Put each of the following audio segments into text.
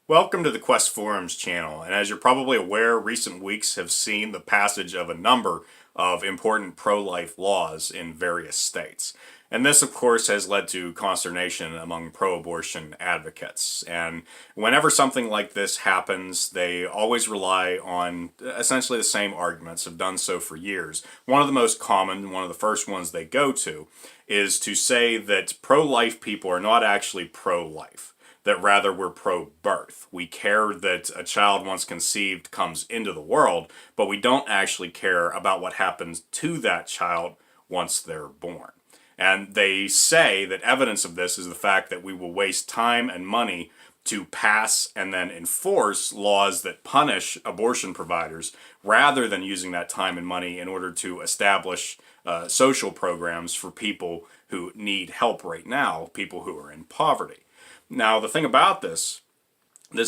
Welcome to the Quest Forums channel, and as you're probably aware, recent weeks have seen the passage of a number of important pro-life laws in various states. And this, of course, has led to consternation among pro-abortion advocates. And whenever something like this happens, they always rely on essentially the same arguments, have done so for years. One of the most common, one of the first ones they go to, is to say that pro-life people are not actually pro-life, that rather we're pro-birth. We care that a child once conceived comes into the world, but we don't actually care about what happens to that child once they're born. And they say that evidence of this is the fact that we will waste time and money to pass and then enforce laws that punish abortion providers rather than using that time and money in order to establish social programs for people who need help right now, people who are in poverty. Now, the thing about this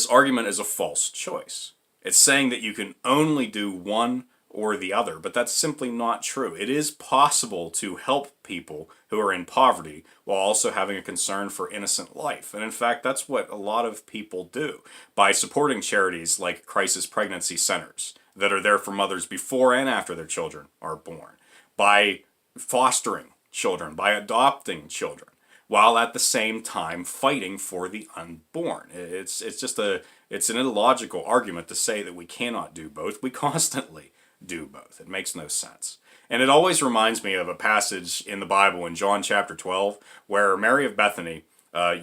argument is a false choice. It's saying that you can only do one or the other, but that's simply not true. It is possible to help people who are in poverty while also having a concern for innocent life. And in fact, that's what a lot of people do by supporting charities like crisis pregnancy centers that are there for mothers before and after their children are born, by fostering children, by adopting children, while at the same time fighting for the unborn. It's an illogical argument to say that we cannot do both. We constantly do both. It makes no sense. And it always reminds me of a passage in the Bible in John chapter 12 where Mary of Bethany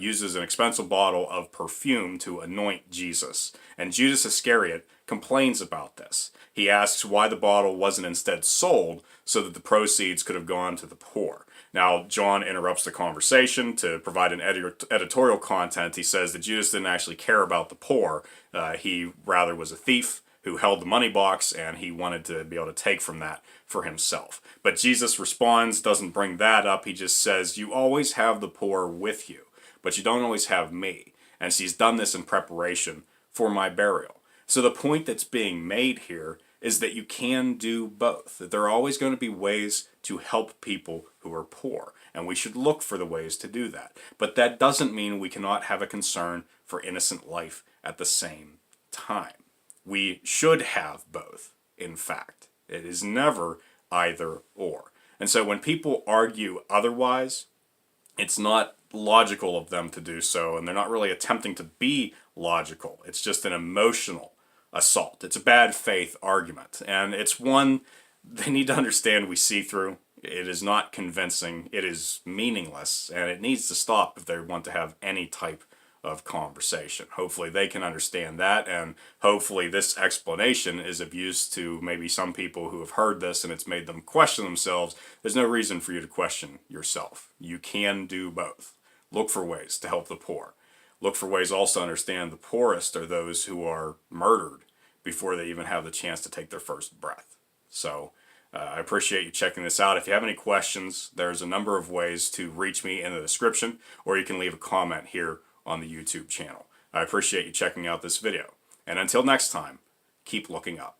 uses an expensive bottle of perfume to anoint Jesus. And Judas Iscariot complains about this. He asks why the bottle wasn't instead sold so that the proceeds could have gone to the poor. Now, John interrupts the conversation to provide an editorial content. He says that Judas didn't actually care about the poor. He rather was a thief who held the money box, and he wanted to be able to take from that for himself. But Jesus responds, doesn't bring that up. He just says, you always have the poor with you, but you don't always have me. And he's done this in preparation for my burial. So the point that's being made here is that you can do both. That there are always going to be ways to help people who are poor, and we should look for the ways to do that. But that doesn't mean we cannot have a concern for innocent life at the same time. We should have both, in fact. It is never either or. And so when people argue otherwise, it's not logical of them to do so, and they're not really attempting to be logical. It's just an emotional assault. It's a bad faith argument, and it's one they need to understand we see through. It is not convincing, it is meaningless, and it needs to stop if they want to have any type of conversation. Hopefully they can understand that, and hopefully this explanation is of use to maybe some people who have heard this and it's made them question themselves. There's no reason for you to question yourself. You can do both. Look for ways to help the poor. Look for ways also to understand the poorest are those who are murdered before they even have the chance to take their first breath. So I appreciate you checking this out. If you have any questions, there's a number of ways to reach me in the description, or you can leave a comment here on the YouTube channel. I appreciate you checking out this video. And until next time, keep looking up.